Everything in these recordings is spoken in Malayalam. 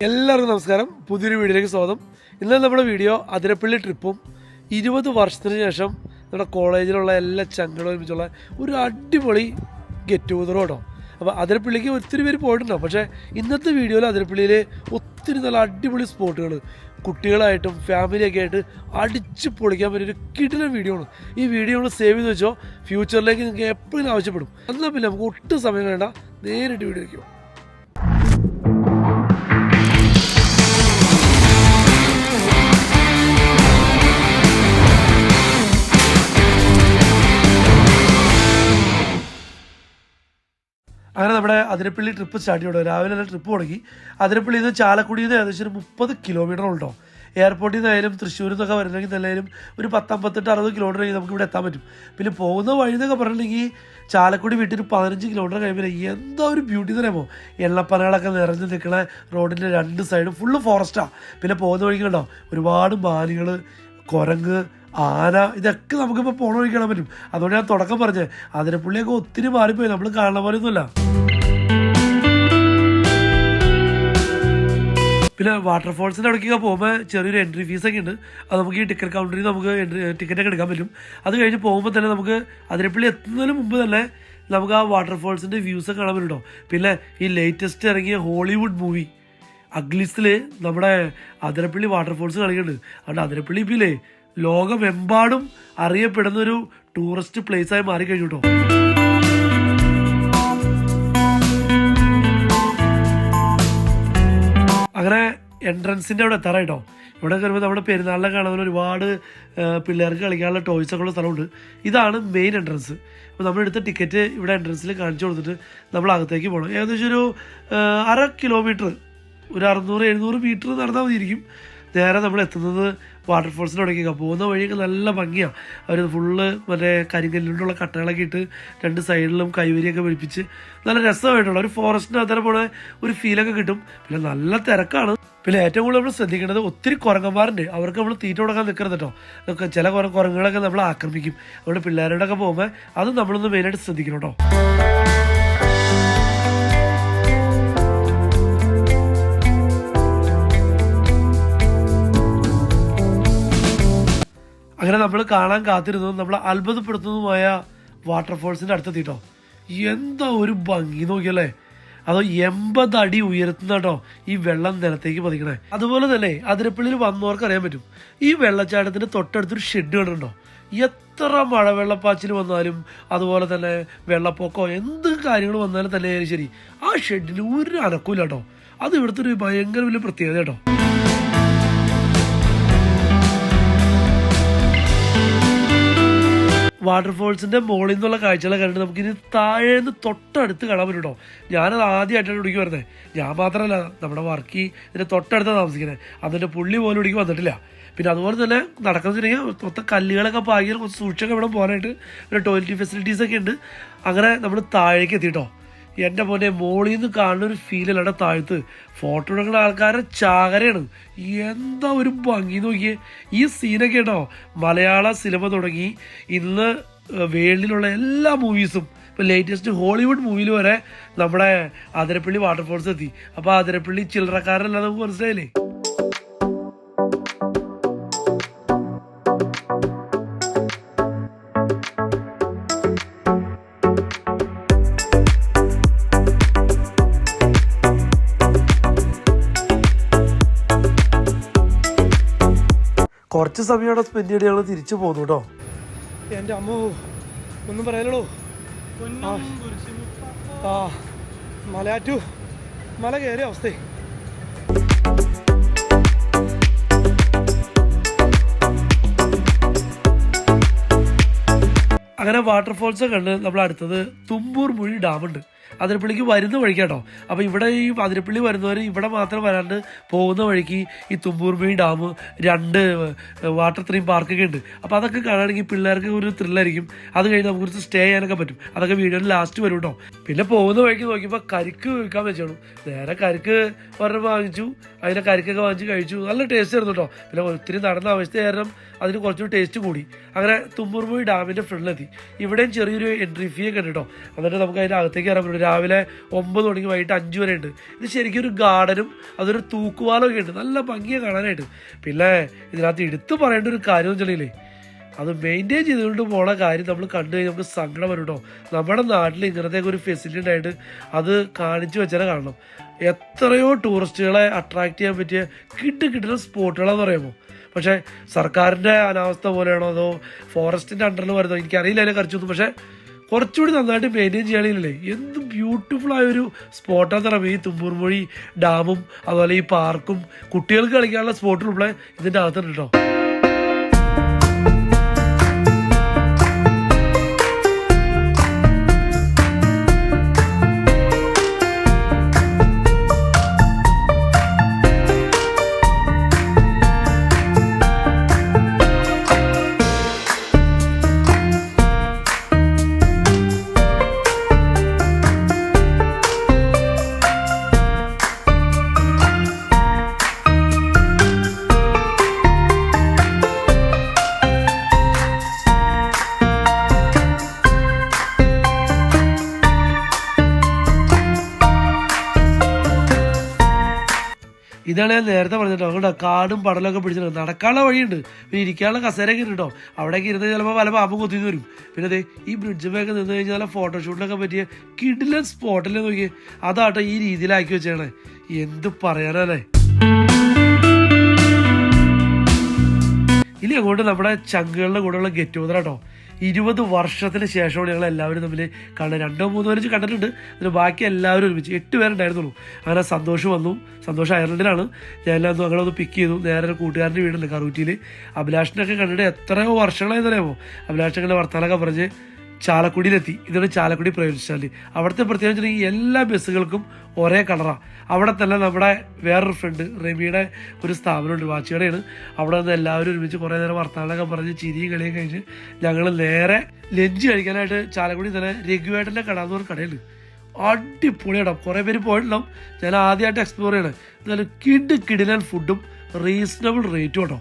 എല്ലാവർക്കും നമസ്കാരം. പുതിയൊരു വീഡിയോയിലേക്ക് സ്വാഗതം. ഇന്നലെ നമ്മുടെ വീഡിയോ അതിരപ്പള്ളി ട്രിപ്പും 20 വർഷത്തിന് ശേഷം നമ്മുടെ കോളേജിലുള്ള എല്ലാ ചങ്കളും ഒരുമിച്ചുള്ള ഒരു അടിപൊളി ഗെറ്റ് ടുഗദറും കേട്ടോ. അപ്പോൾ അതിരപ്പള്ളിക്ക് ഒത്തിരി പേര് പോയിട്ടുണ്ടാവും. പക്ഷേ ഇന്നത്തെ വീഡിയോയിൽ അതിരപ്പള്ളിയിൽ ഒത്തിരി നല്ല അടിപൊളി സ്പോട്ടുകൾ കുട്ടികളായിട്ടും ഫാമിലിയൊക്കെ ആയിട്ട് അടിച്ച് പൊളിക്കാൻ പറ്റിയൊരു കിടിലൻ വീഡിയോ ആണ്. ഈ വീഡിയോ നമ്മൾ സേവ് ചെയ്ത് വെച്ചോ, ഫ്യൂച്ചറിലേക്ക് നിങ്ങൾക്ക് എപ്പോഴും ആവശ്യപ്പെടും. എന്നാൽ പിന്നെ നമുക്ക് ഒട്ടും സമയം വേണ്ട, നേരിട്ട് വീഡിയോയ്ക്ക് പോകും. അങ്ങനെ നമ്മുടെ അതിരപ്പള്ളി ട്രിപ്പ് സ്റ്റാർട്ട് ചെയ്യണം. രാവിലെ തന്നെ ട്രിപ്പ് തുടങ്ങി. അതിരപ്പള്ളിയിൽ നിന്ന് ചാലക്കുടിയിൽ നിന്ന് ഏകദേശം ഒരു 30 കിലോമീറ്റർ ഉണ്ടോ. എയർപോർട്ടിൽ നിന്നായാലും തൃശ്ശൂരിൽ നിന്നൊക്കെ വരുന്നെങ്കിൽ നല്ലായാലും ഒരു 58-60 കിലോമീറ്റർ കഴിഞ്ഞ് നമുക്ക് ഇവിടെ എത്താൻ പറ്റും. പിന്നെ പോകുന്ന വഴി എന്നൊക്കെ പറഞ്ഞിട്ടുണ്ടെങ്കിൽ ചാലക്കുടി വിട്ട് ഒരു 15 കിലോമീറ്റർ കഴിയുമ്പോൾ എന്താ ഒരു ബ്യൂട്ടി എന്ന് പറയുമ്പോൾ എണ്ണപ്പനകളൊക്കെ നിറഞ്ഞ് നിൽക്കുന്ന റോഡിൻ്റെ 2 സൈഡും ഫുള്ള് ഫോറസ്റ്റാണ്. പിന്നെ പോകുന്ന വഴിക്ക് കണ്ടോ ഒരുപാട് മാനുകൾ, കുരങ്ങ്, ആന, ഇതൊക്കെ നമുക്കിപ്പോൾ പോണ വഴി കാണാൻ പറ്റും. അതുകൊണ്ട് ഞാൻ തുടക്കം പറഞ്ഞത് അതിരപ്പള്ളിയൊക്കെ ഒത്തിരി മാറിപ്പോയി, നമ്മൾ കാണുന്ന പോലെ ഒന്നുമല്ല. പിന്നെ വാട്ടർഫോൾസിൻ്റെ അവിടേക്കൊക്കെ പോകുമ്പോൾ ചെറിയൊരു എൻട്രി ഫീസൊക്കെ ഉണ്ട്. അത് നമുക്ക് ഈ ടിക്കറ്റ് കൗണ്ടറിൽ നമുക്ക് ടിക്കറ്റൊക്കെ എടുക്കാൻ പറ്റും. അത് കഴിഞ്ഞ് പോകുമ്പോൾ തന്നെ നമുക്ക് അതിരപ്പള്ളി എത്തുന്നതിന് മുമ്പ് തന്നെ നമുക്ക് ആ വാട്ടർഫോൾസിൻ്റെ വ്യൂസൊക്കെ കാണാൻ പറ്റും. പിന്നെ ഈ ലേറ്റസ്റ്റ് ഇറങ്ങിയ ഹോളിവുഡ് മൂവി അഗ്ലിസിൽ നമ്മുടെ അതിരപ്പള്ളി വാട്ടർഫോൾസ് കളിക്കുന്നുണ്ട്. അതുകൊണ്ട് അതിരപ്പള്ളി ഇപ്പില്ലേ ലോകമെമ്പാടും അറിയപ്പെടുന്നൊരു ടൂറിസ്റ്റ് പ്ലേസായി മാറിക്കഴിഞ്ഞു കേട്ടോ. അങ്ങനെ എൻട്രൻസിൻ്റെ അവിടെ എത്താറായിട്ടോ. ഇവിടെ കയറുമ്പോൾ നമ്മുടെ പെരുന്നാളിനെ കാണാൻ ഒരുപാട് പിള്ളേർക്ക് കളിക്കാനുള്ള ടോയ്സൊക്കെ ഉള്ള സ്ഥലമുണ്ട്. ഇതാണ് മെയിൻ എൻട്രൻസ്. അപ്പോൾ നമ്മളെടുത്ത ടിക്കറ്റ് ഇവിടെ എൻട്രൻസിൽ കാണിച്ചു കൊടുത്തിട്ട് നമ്മൾ അകത്തേക്ക് പോകണം. ഏകദേശം ഒരു 1/2 കിലോമീറ്റർ, ഒരു 600-700 മീറ്റർ നടന്നാൽ മതിയിരിക്കും. നേരെ നമ്മൾ എത്തുന്നത് വാട്ടർഫോൾസിൻ്റെ അവിടേക്കാണ്. പോകുന്ന വഴിയൊക്കെ നല്ല ഭംഗിയാണ്. അവർ ഫുള്ള് മറ്റേ കരിങ്കല്ലിലുള്ള കട്ടകളൊക്കെ ഇട്ട് 2 സൈഡിലും കൈവരിയൊക്കെ പിടിപ്പിച്ച് നല്ല രസമായിട്ടുള്ള ഒരു ഫോറസ്റ്റിനകത്ത് പോണ ഒരു ഫീലൊക്കെ കിട്ടും. പിന്നെ നല്ല തിരക്കാണ്. പിന്നെ ഏറ്റവും കൂടുതൽ നമ്മൾ ശ്രദ്ധിക്കേണ്ടത് ഒത്തിരി കുരങ്ങന്മാരുണ്ട്. അവർക്ക് നമ്മൾ തീറ്റ കൊടുക്കാൻ നിൽക്കരുത് കേട്ടോ. നമുക്ക് ചില കുരങ്ങുകളൊക്കെ നമ്മൾ ആക്രമിക്കും. അതുകൊണ്ട് പിള്ളേരോടൊക്കെ പോകുമ്പോൾ അത് നമ്മളൊന്ന് മെയിനായിട്ട് ശ്രദ്ധിക്കണം കേട്ടോ. അങ്ങനെ നമ്മൾ കാണാൻ കാത്തിരുന്നതും നമ്മൾ അത്ഭുതപ്പെടുത്തുന്നതുമായ വാട്ടർഫോൾസിൻ്റെ അടുത്തെത്തിട്ടോ. എന്താ ഒരു ഭംഗി നോക്കിയല്ലേ. അതോ 80 അടി ഉയരത്തുന്ന കേട്ടോ ഈ വെള്ളം നിലത്തേക്ക് പതിക്കണേ. അതുപോലെ തന്നെ അതിരപ്പള്ളിയിൽ വന്നവർക്ക് അറിയാൻ പറ്റും, ഈ വെള്ളച്ചാട്ടത്തിൻ്റെ തൊട്ടടുത്തൊരു ഷെഡ് കണ്ടിട്ടുണ്ടോ. എത്ര മഴവെള്ളപ്പാച്ചിൽ വന്നാലും അതുപോലെ തന്നെ വെള്ളപ്പൊക്കമോ എന്ത് കാര്യങ്ങൾ വന്നാലും തന്നെ ശരി, ആ ഷെഡിന് ഒരു അനക്കൂല കേട്ടോ. അത് ഇവിടുത്തെ ഒരു ഭയങ്കര വലിയ പ്രത്യേകത കേട്ടോ. വാട്ടർഫോൾസിൻ്റെ മുകളിൽ നിന്നുള്ള കാഴ്ചകളെ കണ്ടിട്ട് നമുക്കിനി താഴേന്ന് തൊട്ടടുത്ത് കാണാൻ പറ്റും കേട്ടോ. ഞാനത് ആദ്യമായിട്ടാണ് ഇവിടേക്ക് വരുന്നത്. ഞാൻ മാത്രമല്ല, നമ്മുടെ വർക്കി ഇതിൻ്റെ തൊട്ടടുത്താണ് താമസിക്കുന്നത്. അതിൻ്റെ പുള്ളി പോലും ഇവിടേക്ക് വന്നിട്ടില്ല. പിന്നെ അതുപോലെ തന്നെ നടക്കുന്നതിനെങ്കിൽ മൊത്തം കല്ലുകളൊക്കെ പാകിയ കുറച്ച് സൂക്ഷിച്ചൊക്കെ ഇവിടെ പോകാനായിട്ട് പിന്നെ ടോയ്ലറ്റ് ഫെസിലിറ്റീസൊക്കെ ഉണ്ട്. അങ്ങനെ നമ്മൾ താഴേക്ക് എത്തിയിട്ടോ. എൻ്റെ പോലെ മോളിൽ നിന്ന് കാണുന്ന ഒരു ഫീലല്ലാണ്ട് താഴത്ത് ഫോട്ടോ എടുക്കുന്ന ആൾക്കാരെ ചാകരയാണ്. എന്താ ഒരു ഭംഗി നോക്കിയേ. ഈ സീനൊക്കെ കേട്ടോ മലയാള സിനിമ തുടങ്ങി ഇന്ന് വേൾഡിലുള്ള എല്ലാ മൂവീസും, ഇപ്പോൾ ലേറ്റസ്റ്റ് ഹോളിവുഡ് മൂവിയിൽ വരെ നമ്മുടെ അതിരപ്പള്ളി വാട്ടർഫോൾസ് എത്തി. അപ്പോൾ അതിരപ്പള്ളി ചില്ലറക്കാരല്ല, നമുക്ക് മനസ്സിലായില്ലേ. കുറച്ച് സമയം അവിടെ സ്പെൻഡ് ചെയ്ത് ഞങ്ങൾ തിരിച്ചു പോന്നു കേട്ടോ. എൻ്റെ അമ്മോ, ഒന്നും പറയാനുള്ളൂ. മലയാറ്റു മല കയറിയ അവസ്ഥ. അങ്ങനെ വാട്ടർഫോൾസ് കണ്ട് നമ്മൾ അടുത്തത് തുമ്പൂർ മുഴി ഡാമുണ്ട്. അതിരപ്പള്ളിക്ക് വരുന്ന വഴിക്കാട്ടോ. അപ്പോൾ ഇവിടെ ഈ അതിരപ്പള്ളി വരുന്നവർ ഇവിടെ മാത്രം വരാണ്ട് പോകുന്ന വഴിക്ക് ഈ തുമ്പൂർമുഴി ഡാം, 2 വാട്ടർ തീം പാർക്കൊക്കെ ഉണ്ട്. അപ്പോൾ അതൊക്കെ കാണുകയാണെങ്കിൽ പിള്ളേർക്ക് ഒരു ത്രില്ലായിരിക്കും. അത് കഴിഞ്ഞ് നമുക്ക് കുറച്ച് സ്റ്റേ ചെയ്യാനൊക്കെ പറ്റും. അതൊക്കെ വീഡിയോയിൽ ലാസ്റ്റ് വരും കേട്ടോ. പിന്നെ പോകുന്ന വഴിക്ക് നോക്കിയപ്പോൾ കരിക്ക് വിൽക്കാൻ വെച്ചോളൂ. നേരെ കരിക്ക് ഒരെണ്ണം വാങ്ങിച്ചു. അതിൻ്റെ കരിക്കൊക്കെ വാങ്ങിച്ച് കഴിച്ചു. നല്ല ടേസ്റ്റ് ആയിരുന്നു കേട്ടോ. പിന്നെ ഒത്തിരി നടന്ന അവസ്ഥ കാരണം അതിന് കുറച്ചുകൂടി ടേസ്റ്റ് കൂടി. അങ്ങനെ തുമ്പൂർമുഴി ഡാമിൻ്റെ ഫ്രണ്ടിലെത്തി. ഇവിടെയും ചെറിയൊരു എൻട്രി ഫീ ഒക്കെ ഉണ്ട് കേട്ടോ. എന്നിട്ട് നമുക്ക് അതിൻ്റെ അകത്തേക്ക് കയറാൻ പറ്റും. രാവിലെ 9 മണിക്ക് വൈകിട്ട് 5 വരെ ഉണ്ട്. ഇത് ശരിക്കും ഒരു ഗാർഡനും അതൊരു തൂക്കുവാലമൊക്കെ ഉണ്ട്, നല്ല ഭംഗിയാണ് കാണാനായിട്ട്. പിന്നെ ഇതിനകത്ത് എടുത്തു പറയേണ്ട ഒരു കാര്യം എന്ന് വെച്ചിട്ടുണ്ടെങ്കിലേ, അത് മെയിൻറ്റെയിൻ ചെയ്തുകൊണ്ട് പോണ കാര്യം നമ്മൾ കണ്ടു കഴിഞ്ഞാൽ നമുക്ക് സങ്കടം വരും കേട്ടോ. നമ്മുടെ നാട്ടിൽ ഇങ്ങനത്തേക്ക് ഒരു ഫെസിലിറ്റി ഉണ്ടായിട്ട് അത് കാണിച്ചു വെച്ചാൽ കാണണം. എത്രയോ ടൂറിസ്റ്റുകളെ അട്രാക്റ്റ് ചെയ്യാൻ പറ്റിയ കിട്ടുന്ന സ്പോട്ടുകളെന്ന് പറയുമ്പോൾ, പക്ഷേ സർക്കാരിൻ്റെ അനാവസ്ഥ പോലെയാണോ അതോ ഫോറസ്റ്റിൻ്റെ അണ്ടറിൽ വരുന്നോ എനിക്കറിയില്ല അതിനെ കുറിച്ചൊന്നും. പക്ഷേ കുറച്ചുകൂടി നന്നായിട്ട് മെയിൻറ്റെയിൻ ചെയ്യണമെങ്കിലേ എന്ത് ബ്യൂട്ടിഫുള്ളായൊരു സ്പോട്ടാന്ന് പറയുമ്പോൾ ഈ തുമ്പൂർമൊഴി ഡാമും അതുപോലെ ഈ പാർക്കും കുട്ടികൾക്ക് കളിക്കാനുള്ള സ്പോട്ടും ഇവിടെ ഇതിൻ്റെ അകത്തുണ്ട് കേട്ടോ. ഇതാണ് ഞാൻ നേരത്തെ പറഞ്ഞിട്ടോ, അതുകൊണ്ട് കാടും പടലൊക്കെ പിടിച്ചിട്ടുണ്ട്. നടക്കാനുള്ള വഴിയുണ്ട്, പിന്നെ ഇരിക്കാനുള്ള കസേരയൊക്കെ ഉണ്ട് കേട്ടോ. അവിടേക്ക് ഇരുന്ന് ചിലപ്പോൾ പല പാമ്പും കൊത്തിന്ന് വരും. പിന്നെ അതെ ഈ ബ്രിഡ്ജിമൊക്കെ നിന്ന് കഴിഞ്ഞാൽ ഫോട്ടോഷൂട്ടിനൊക്കെ പറ്റിയ കിടിലൻ സ്പോട്ടിൽ നോക്കി അതാട്ടോ ഈ രീതിയിലാക്കി വെച്ചേണേ. എന്ത് പറയാനല്ലേ. ഇനി അങ്ങോട്ട് നമ്മുടെ ചങ്കുകളുടെ കൂടെയുള്ള ഗെറ്റ് ടുഗദർ കേട്ടോ. 20 വർഷത്തിന് ശേഷമാണ് ഞങ്ങൾ എല്ലാവരും തമ്മിൽ കാണുന്നത്. 2-3 പേര് കണ്ടിട്ടുണ്ട്, അതിന് ബാക്കി എല്ലാവരും ഒരുമിച്ച് 8 പേരുണ്ടായിരുന്നുള്ളൂ. അങ്ങനെ സന്തോഷം വന്നു. സന്തോഷം അയർലൻഡിലാണ്. ഞാനെല്ലാം ഞങ്ങളൊന്ന് പിക്ക് ചെയ്തു. നേരെ ഒരു കൂട്ടുകാരൻ്റെ വീടുണ്ട് കറൂറ്റിയിൽ. അഭിലാഷിനൊക്കെ കണ്ടിട്ട് എത്രയോ വർഷങ്ങളായി അറിയാമോ. അഭിലാഷിനെ വർത്താനൊക്കെ പറഞ്ഞ് ചാലക്കുടിയിലെത്തി. ഇതാണ് ചാലക്കുടി പ്രൈവറ്റ് സ്റ്റാൻഡ്. അവിടുത്തെ പ്രത്യേകത വെച്ചിട്ടുണ്ടെങ്കിൽ എല്ലാ ബസ്സുകൾക്കും ഒരേ കളറാണ്. അവിടെ തന്നെ നമ്മുടെ വേറൊരു ഫ്രണ്ട് റെമിയുടെ ഒരു സ്ഥാപനമുണ്ട്, വാച്ചുകടയാണ്. അവിടെ നിന്ന് എല്ലാവരും ഒരുമിച്ച് കുറേ നേരം വർത്താനൊക്കെ പറഞ്ഞ് ചിരിയും കളിയും കഴിഞ്ഞ് ഞങ്ങൾ നേരെ ലഞ്ച് കഴിക്കാനായിട്ട് ചാലക്കുടി തന്നെ രഘുവേട്ടൻ്റെ കട എന്ന് പറഞ്ഞ കടയുണ്ട്. അടിപൊളിയാട്ടോ. കുറേ പേര് പോയിട്ടുണ്ടാവും. ഞാൻ ആദ്യമായിട്ട് എക്സ്പ്ലോർ ചെയ്യണേ. എന്നാലും കിടിലൻ ഫുഡും റീസണബിൾ റേറ്റും കേട്ടോ.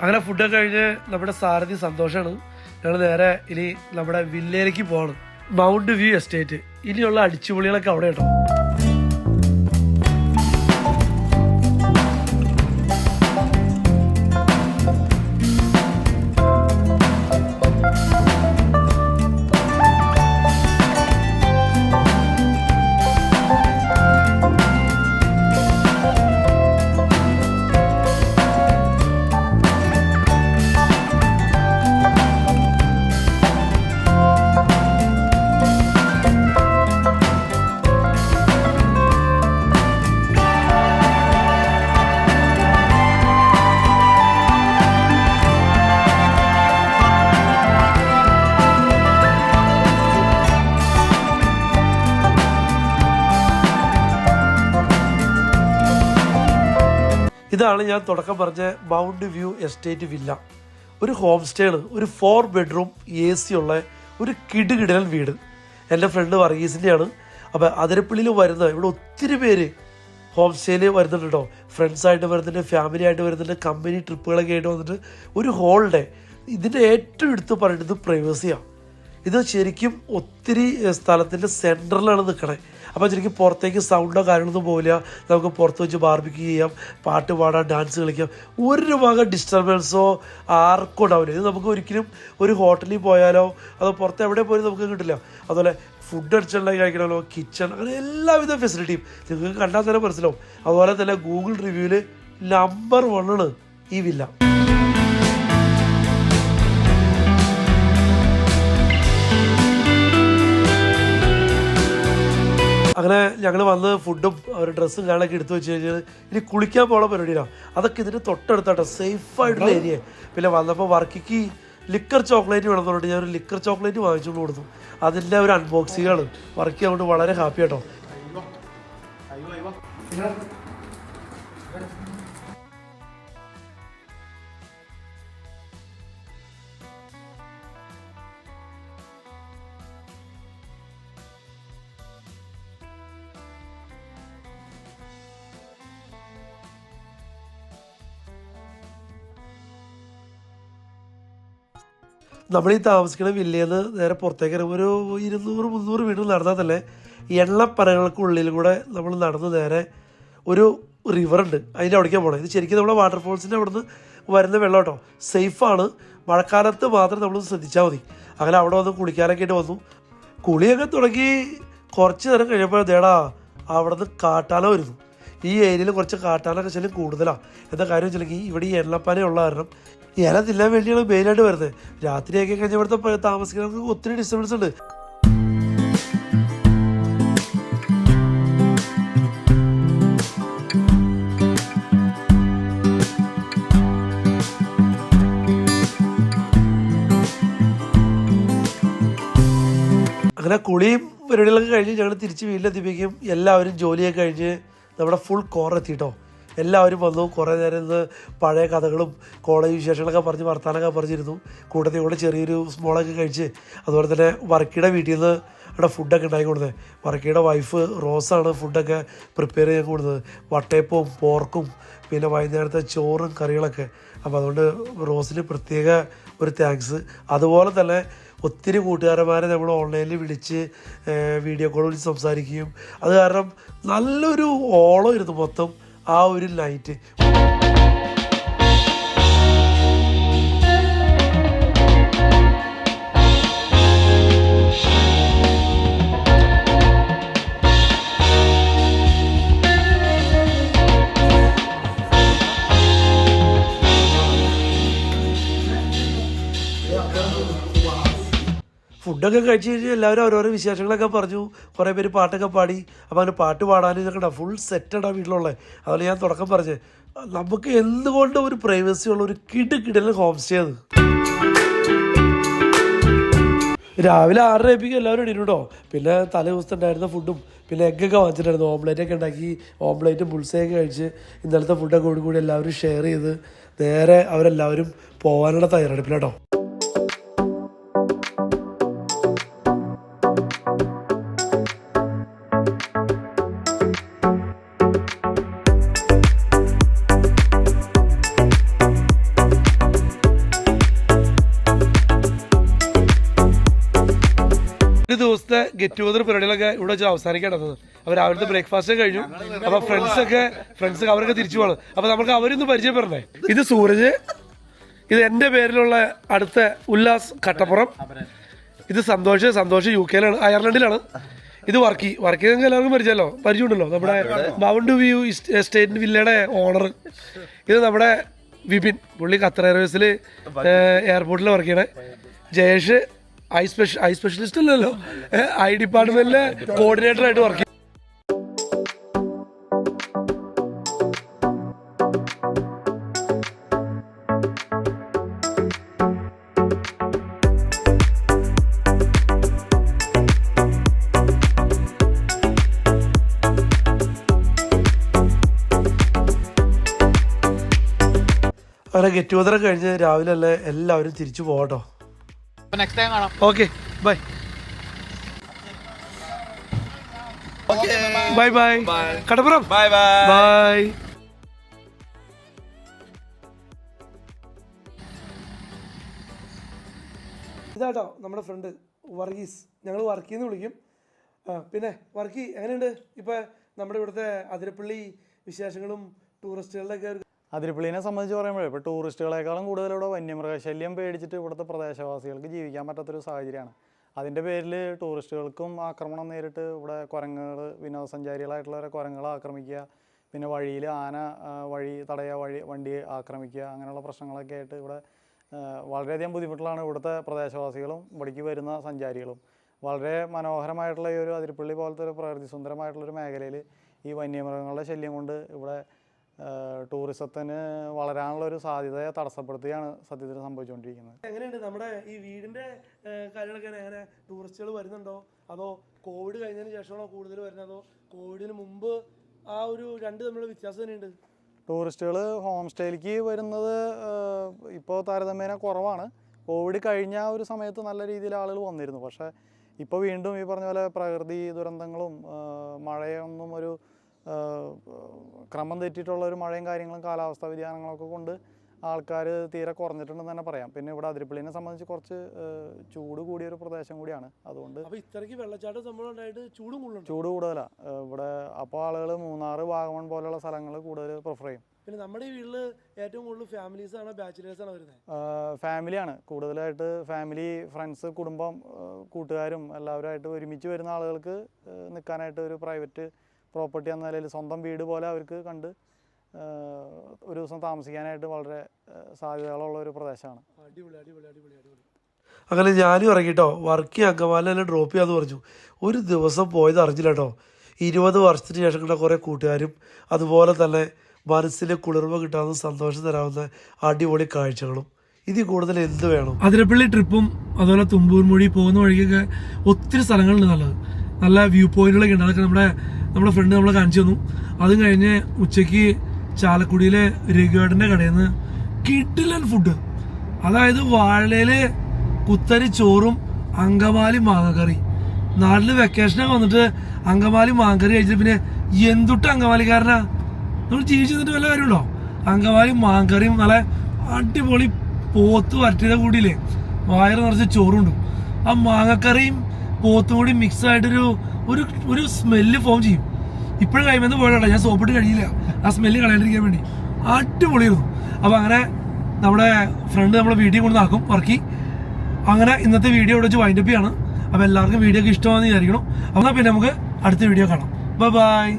അങ്ങനെ ഫുഡൊക്കെ കഴിഞ്ഞ് നമ്മുടെ സാരഥി സന്തോഷമാണ്. ഞങ്ങൾ നേരെ ഇനി നമ്മുടെ വില്ലയിലേക്ക് പോകണം, മൗണ്ട് വ്യൂ എസ്റ്റേറ്റ്. ഇനിയുള്ള അടിച്ചുപൊളികളൊക്കെ അവിടെ കേട്ടോ. ഇതാണ് ഞാൻ തുടക്കം പറഞ്ഞ മൗണ്ട് വ്യൂ എസ്റ്റേറ്റ് വില്ല. ഒരു ഹോം സ്റ്റേയാണ്, ഒരു 4 ബെഡ്റൂം AC ഉള്ള ഒരു കിടുകിടലൻ വീട്. എൻ്റെ ഫ്രണ്ട് വർഗീസിൻ്റെയാണ്. അപ്പോൾ അതിരപ്പള്ളിയിൽ വരുന്ന ഇവിടെ ഒത്തിരി പേര് ഹോം സ്റ്റേയിൽ വരുന്നുണ്ട് കേട്ടോ. ഫ്രണ്ട്സായിട്ട് വരുന്നുണ്ട്, ഫാമിലി ആയിട്ട് വരുന്നുണ്ട്, കമ്പനി ട്രിപ്പുകളൊക്കെ ആയിട്ട് വന്നിട്ട് ഒരു ഹോളിഡേ. ഇതിൻ്റെ ഏറ്റവും എടുത്ത് പറയുന്നത് പ്രൈവസിയാണ്. ഇത് ശരിക്കും ഒത്തിരി സ്ഥലത്തിൻ്റെ സെൻറ്ററിലാണ് നിൽക്കണേ. അപ്പോൾ ശരിക്കും പുറത്തേക്ക് സൗണ്ടോ കാര്യങ്ങളൊന്നും പോവില്ല. നമുക്ക് പുറത്ത് വെച്ച് ബാർബിക്യൂ ചെയ്യാം, പാട്ട് പാടാം, ഡാൻസ് കളിക്കാം. ഒരു വക ഡിസ്റ്റർബൻസോ ആർക്കും ഉണ്ടാവില്ല. ഇത് നമുക്ക് ഒരിക്കലും ഒരു ഹോട്ടലിൽ പോയാലോ അതോ പുറത്ത് എവിടെ പോയാലും നമുക്ക് കിട്ടില്ല. അതുപോലെ ഫുഡ് അടിച്ചുണ്ടാക്കി കഴിക്കണമല്ലോ, കിച്ചൺ, അങ്ങനെ എല്ലാവിധ ഫെസിലിറ്റിയും നിങ്ങൾക്ക് കണ്ടാൽ തന്നെ മനസ്സിലാവും. അതുപോലെ തന്നെ ഗൂഗിൾ റിവ്യൂവിൽ നമ്പർ 1 ഈ വില്ല. അങ്ങനെ ഞങ്ങൾ വന്ന് ഫുഡും ഒരു ഡ്രസ്സും കാര്യങ്ങളൊക്കെ എടുത്തു വെച്ച് കഴിഞ്ഞാൽ ഇനി കുളിക്കാൻ പോകണ പരിപാടിയിലാണ്. അതൊക്കെ ഇതിന് തൊട്ടടുത്താട്ടോ, സേഫായിട്ടുള്ള ഏരിയ. പിന്നെ വന്നപ്പോൾ വർക്കിക്ക് ലിക്കർ ചോക്ലേറ്റ് വേണമെന്ന് പറഞ്ഞിട്ട് ഞാൻ ഒരു ലിക്കർ ചോക്ലേറ്റ് വാങ്ങിച്ചുകൊണ്ട് കൊടുത്തു. അതിൻ്റെ ഒരു അൺബോക്സിങ്ങാണ്. വർക്ക് ചെയ്യാൻ വളരെ ഹാപ്പി കേട്ടോ. നമ്മൾ ഈ താമസിക്കുന്ന വില്ലയിൽ നിന്ന് നേരെ പുറത്തേക്ക് ഇറങ്ങുമ്പോൾ ഒരു 200-300 മീറ്റർ നടന്നാൽ തന്നെ എണ്ണപ്പനകൾക്കുള്ളിൽ കൂടെ നമ്മൾ നടന്ന് നേരെ ഒരു റിവറുണ്ട്, അതിൻ്റെ അവിടേക്കാണ് പോകണം. ഇത് ശരിക്കും നമ്മുടെ വാട്ടർഫോൾസിൻ്റെ അവിടെ നിന്ന് വരുന്ന വെള്ളം കേട്ടോ. സേഫാണ്. മഴക്കാലത്ത് മാത്രം നമ്മൾ ശ്രദ്ധിച്ചാൽ മതി. അങ്ങനെ അവിടെ വന്ന് കുളിക്കാനൊക്കെ ആയിട്ട് വന്നു. കുളിയൊക്കെ തുടങ്ങി കുറച്ച് നേരം കഴിയുമ്പോൾ ദേടാ അവിടെ നിന്ന് കാട്ടാന വരുന്നു. ഈ ഏരിയയിൽ കുറച്ച് കാട്ടാനൊക്കെ ശല്യം കൂടുതലാണ്. എന്താ കാര്യം വെച്ചിട്ടുണ്ടെങ്കിൽ ഇവിടെ ഈ എണ്ണപ്പനയുള്ള കാരണം ഇല തിന്നാൻ വേണ്ടിയാണ് മെയിനായിട്ട് വരുന്നത്. രാത്രിയൊക്കെ കഴിഞ്ഞ ഇവിടുത്തെ താമസിക്കുന്നവർക്ക് ഒത്തിരി ഡിസ്റ്റർബൻസ് ഉണ്ട്. അങ്ങനെ കുളിയും പരിപാടികളൊക്കെ കഴിഞ്ഞ് ഞങ്ങൾ തിരിച്ച് വീട്ടിലെത്തിപ്പിക്കും. എല്ലാവരും ജോലിയൊക്കെ കഴിഞ്ഞ് നമ്മുടെ ഫുൾ കോർ എത്തിയിട്ടോ. എല്ലാവരും വന്നു. കുറേ നേരം ഇന്ന് പഴയ കഥകളും കോളേജ് വിശേഷങ്ങളൊക്കെ പറഞ്ഞ് വർത്താനൊക്കെ പറഞ്ഞിരുന്നു. കൂട്ടത്തിൽ കൂടെ ചെറിയൊരു സ്മോളൊക്കെ കഴിച്ച് അതുപോലെ തന്നെ വർക്കിയുടെ വീട്ടിൽ നിന്ന് അവിടെ ഫുഡൊക്കെ ഉണ്ടാക്കി കൊടുത്തത്. വർക്കിയുടെ വൈഫ് റോസാണ് ഫുഡൊക്കെ പ്രിപ്പയർ ചെയ്യാൻ കൊടുത്തത്. വട്ടയപ്പവും പോർക്കും പിന്നെ വൈകുന്നേരത്തെ ചോറും കറികളൊക്കെ. അപ്പോൾ അതുകൊണ്ട് റോസിന് പ്രത്യേക ഒരു താങ്ക്സ്. അതുപോലെ തന്നെ ഒത്തിരി കൂട്ടുകാരന്മാരെ നമ്മൾ ഓൺലൈനിൽ വിളിച്ച് വീഡിയോ കോൾ വിളിച്ച് സംസാരിക്കുകയും അത് കാരണം നല്ലൊരു ഓളം ഇരുന്നു മൊത്തം ആ ഒരു നൈറ്റ്. ഫുഡൊക്കെ കഴിച്ച് കഴിഞ്ഞ് എല്ലാവരും ഓരോരോ വിശേഷങ്ങളൊക്കെ പറഞ്ഞു. കുറേ പേര് പാട്ടൊക്കെ പാടി. അപ്പോൾ അങ്ങനെ പാട്ട് പാടാനും ഇതൊക്കെ ഫുൾ സെറ്റാണ് വീട്ടിലുള്ളത്. അതുപോലെ ഞാൻ തുടക്കം പറഞ്ഞ് നമുക്ക് എന്തുകൊണ്ട് ഒരു പ്രൈവസി ഉള്ള ഒരു കിടൽ ഹോം സ്റ്റേ അത്. രാവിലെ 6:30 എല്ലാവരും എണീറ്റുണ്ടോ. പിന്നെ തലേ ദിവസത്തെ ഉണ്ടായിരുന്ന ഫുഡും പിന്നെ എഗ്ഗൊക്കെ വാങ്ങിച്ചിട്ടുണ്ടായിരുന്നു. ഓംലേറ്റൊക്കെ ഉണ്ടാക്കി ഓംലേറ്റും ബുൾസയൊക്കെ കഴിച്ച് ഇന്നലത്തെ ഫുഡൊക്കെ കൂടി എല്ലാവരും ഷെയർ ചെയ്ത് നേരെ അവരെല്ലാവരും പോകാനുള്ള തയ്യാറെടുപ്പിലാട്ടോ. ഒരു ദിവസത്തെ ഗെറ്റ് ടുഗദർ പരിപാടികളൊക്കെ ഇവിടെ വെച്ച് അവസാനിക്കേണ്ടത്. അപ്പോൾ രാവിലത്തെ ബ്രേക്ക്ഫാസ്റ്റ് കഴിഞ്ഞു. അപ്പോൾ ഫ്രണ്ട്സ് അവരൊക്കെ തിരിച്ചു പോകണം. അപ്പോൾ നമുക്ക് അവരൊന്ന് പരിചയപ്പെടണേ. ഇത് സൂരജ്, ഇത് എൻ്റെ പേരിലുള്ള അടുത്ത ഉല്ലാസ് കട്ടപ്പുറം, ഇത് സന്തോഷ് UK അയർലൻഡിലാണ്. ഇത് വർക്കി നിങ്ങൾക്ക് എല്ലാവർക്കും പരിചയമുണ്ടല്ലോ, നമ്മുടെ മൗണ്ട് വ്യൂ എസ്റ്റേറ്റ് വില്ലയുടെ ഓണർ. ഇത് നമ്മുടെ വിപിൻ, പുള്ളി ഖത്തർ എയർവേസിൽ എയർപോർട്ടിൽ വർക്ക് ചെയ്യണേ. ജയേഷ് ഐ സ്പെഷ്യലിസ്റ്റ് അല്ലല്ലോ, ഐ ഡിപ്പാർട്ട്മെന്റിലെ കോർഡിനേറ്റർ ആയിട്ട് വർക്ക് ചെയ്യും. അങ്ങനെ ഗെറ്റ് ടുഗദർ കഴിഞ്ഞ് രാവിലെ അല്ലേ എല്ലാവരും തിരിച്ചു പോകട്ടോ. ഓക്കെ ബൈ ബൈ ബൈ കടപ്പുറം ബൈ ബൈ. ഇതാട്ടോ നമ്മുടെ ഫ്രണ്ട് വർഗീസ്, ഞങ്ങൾ വർക്കിന്ന് വിളിക്കും. പിന്നെ വർക്കി എങ്ങനെയുണ്ട് ഇപ്പം നമ്മുടെ ഇവിടുത്തെ അതിരപ്പള്ളി വിശേഷങ്ങളും ടൂറിസ്റ്റുകളുടെ ഒക്കെ? അതിരപ്പള്ളിനെ സംബന്ധിച്ച് പറയുമ്പോൾ ഇപ്പോൾ ടൂറിസ്റ്റുകളെക്കാളും കൂടുതൽ ഇവിടെ വന്യമൃഗശല്യം പേടിച്ചിട്ട് ഇവിടുത്തെ പ്രദേശവാസികൾക്ക് ജീവിക്കാൻ പറ്റാത്തൊരു സാഹചര്യമാണ്. അതിൻ്റെ പേരിൽ ടൂറിസ്റ്റുകൾക്കും ആക്രമണം നേരിട്ട് ഇവിടെ കുരങ്ങുകൾ, വിനോദസഞ്ചാരികളായിട്ടുള്ളവരെ കുരങ്ങുകൾ ആക്രമിക്കുക, പിന്നെ വഴിയിൽ ആന വഴി തടയുക, വണ്ടി ആക്രമിക്കുക, അങ്ങനെയുള്ള പ്രശ്നങ്ങളൊക്കെ ആയിട്ട് ഇവിടെ വളരെയധികം ബുദ്ധിമുട്ടിലാണ് ഇവിടുത്തെ പ്രദേശവാസികളും ഇവിടേക്ക് വരുന്ന സഞ്ചാരികളും. വളരെ മനോഹരമായിട്ടുള്ള ഈ ഒരു അതിരപ്പള്ളി പോലത്തെ ഒരു പ്രകൃതി സുന്ദരമായിട്ടുള്ളൊരു മേഖലയിൽ ഈ വന്യമൃഗങ്ങളുടെ ശല്യം കൊണ്ട് ഇവിടെ ടൂറിസത്തിന് വളരാനുള്ള ഒരു സാധ്യതയെ തടസ്സപ്പെടുത്തുകയാണ് സത്യത്തിൽ സംഭവിച്ചുകൊണ്ടിരിക്കുന്നത്. എങ്ങനെയുണ്ട് നമ്മുടെ ഈ വീടിന്റെ കാര്യങ്ങളൊക്കെ? എങ്ങനെ ടൂറിസ്റ്റുകൾ വരുന്നുണ്ടോ, അതോ കോവിഡ് കഴിഞ്ഞതിന് ശേഷമാണോ കൂടുതൽ വരുന്നത്, അതോ കോവിഡിന് മുമ്പ് ആ ഒരു രണ്ട് തമ്മിലുള്ള വ്യത്യാസം തന്നെയുണ്ട്? ടൂറിസ്റ്റുകൾ ഹോം സ്റ്റേയിലേക്ക് വരുന്നത് ഇപ്പോൾ താരതമ്യേന കുറവാണ്. കോവിഡ് കഴിഞ്ഞ ഒരു സമയത്ത് നല്ല രീതിയിൽ ആളുകൾ വന്നിരുന്നു. പക്ഷേ ഇപ്പോൾ വീണ്ടും ഈ പറഞ്ഞ പോലെ പ്രകൃതി ദുരന്തങ്ങളും മഴയൊന്നും ഒരു ക്രമം തെറ്റിയിട്ടുള്ള ഒരു മഴയും കാര്യങ്ങളും കാലാവസ്ഥാ വ്യതിയാനങ്ങളൊക്കെ കൊണ്ട് ആൾക്കാർ തീരെ കുറഞ്ഞിട്ടുണ്ടെന്ന് തന്നെ പറയാം. പിന്നെ ഇവിടെ അതിരപ്പള്ളിനെ സംബന്ധിച്ച് കുറച്ച് ചൂട് കൂടിയൊരു പ്രദേശം കൂടിയാണ്. അതുകൊണ്ട് ഇത്രയ്ക്ക് വെള്ളച്ചാട്ടം സംഭവം ഉണ്ടായിട്ട് ചൂട് കൂടുതലാണ് ഇവിടെ. അപ്പോൾ ആളുകൾ മൂന്നാർ, വാഗമൺ പോലെയുള്ള സ്ഥലങ്ങൾ കൂടുതൽ പ്രിഫർ ചെയ്യും. പിന്നെ നമ്മുടെ ഈ വീട്ടിൽ ഏറ്റവും കൂടുതൽ ഫാമിലീസ് ആണോ ബാച്ചിലേഴ്സ് ആണോ വരുന്നത്? ഫാമിലിയാണ് കൂടുതലായിട്ട്. ഫാമിലി, ഫ്രണ്ട്സ്, കുടുംബം, കൂട്ടുകാരും എല്ലാവരുമായിട്ട് ഒരുമിച്ച് വരുന്ന ആളുകൾക്ക് നിൽക്കാനായിട്ട് ഒരു പ്രൈവറ്റ് പ്രോപ്പർട്ടി എന്ന നിലയിൽ സ്വന്തം വീട് പോലെ അവർക്ക് കണ്ട് ഒരു ദിവസം താമസിക്കാനായിട്ട് വളരെ സാധ്യതകളുള്ള ഒരു പ്രദേശമാണ്. അടിപൊളി അടിപൊളി അടിപൊളി അടിപൊളി. അങ്ങനെ ഞാനും ഇറങ്ങിട്ടോ. വർക്ക് അങ്കമാലി തന്നെ ഡ്രോപ്പ് ചെയ്യാമെന്ന് പറഞ്ഞു. ഒരു ദിവസം പോയത് അറിഞ്ഞില്ല കേട്ടോ. 20 വർഷത്തിന് ശേഷം കിട്ടുന്ന കുറേ കൂട്ടുകാരും അതുപോലെ തന്നെ മനസ്സിന് കുളിർമ കിട്ടാവുന്ന സന്തോഷം തരാവുന്ന അടിപൊളി കാഴ്ചകളും. ഇതിൽ കൂടുതൽ എന്ത് വേണം? അതിരപ്പള്ളി ട്രിപ്പും അതുപോലെ തുമ്പൂർ മൊഴി പോകുന്ന വഴിക്കൊക്കെ ഒത്തിരി സ്ഥലങ്ങളുണ്ട് നല്ലത്. നല്ല വ്യൂ പോയിന്റുകളൊക്കെ ഉണ്ട്. അതൊക്കെ നമ്മുടെ ഫ്രണ്ട് നമ്മളെ കാണിച്ചു തന്നു. അതും കഴിഞ്ഞ് ഉച്ചയ്ക്ക് ചാലക്കുടിയിലെ രഘുവേട്ടൻ്റെ കടയിൽ നിന്ന് കിടിലൻ ഫുഡ്, അതായത് വാഴയില് കുത്തരി ചോറും അങ്കമാലി മാങ്ങക്കറി. നാട്ടിൽ വെക്കേഷനൊക്കെ വന്നിട്ട് അങ്കമാലി മാങ്ങക്കറി കഴിച്ചിട്ട് പിന്നെ എന്തുട്ട് അങ്കമാലിക്കാരനാ നമ്മൾ ജീവിച്ചു നിന്നിട്ട് വല്ല കാര്യമുണ്ടോ? അങ്കമാലി മാങ്ങക്കറിയും നല്ല അടിപൊളി പോത്ത് വരട്ടിയത് കൂടിയില്ലേ, വയറ് നിറച്ച് ചോറുണ്ട്. ആ മാങ്ങക്കറിയും പോത്തും കൂടി മിക്സ് ആയിട്ടൊരു ഒരു സ്മെല്ല് ഫോം ചെയ്യും. ഇപ്പോഴും കഴിയുമ്പോൾ പോയിട്ടോ, ഞാൻ സോപ്പിട്ട് കഴിയില്ല ആ സ്മെല്ല് കളയാണ്ടിരിക്കാൻ വേണ്ടി. അടിപൊളിയായിരുന്നു. അപ്പോൾ അങ്ങനെ നമ്മുടെ ഫ്രണ്ട് നമ്മളെ വീഡിയോ കൊണ്ട് നാക്കും വർക്കി. അങ്ങനെ ഇന്നത്തെ വീഡിയോ ഇവിടെ വെച്ച് വൈൻഡപ്പ് ചെയ്യാണ്. അപ്പോൾ എല്ലാവർക്കും വീഡിയോ ഒക്കെ ഇഷ്ടമാണെന്ന് വിചാരിക്കണം. എന്നാൽ പിന്നെ നമുക്ക് അടുത്ത വീഡിയോ കാണാം. Bye bye.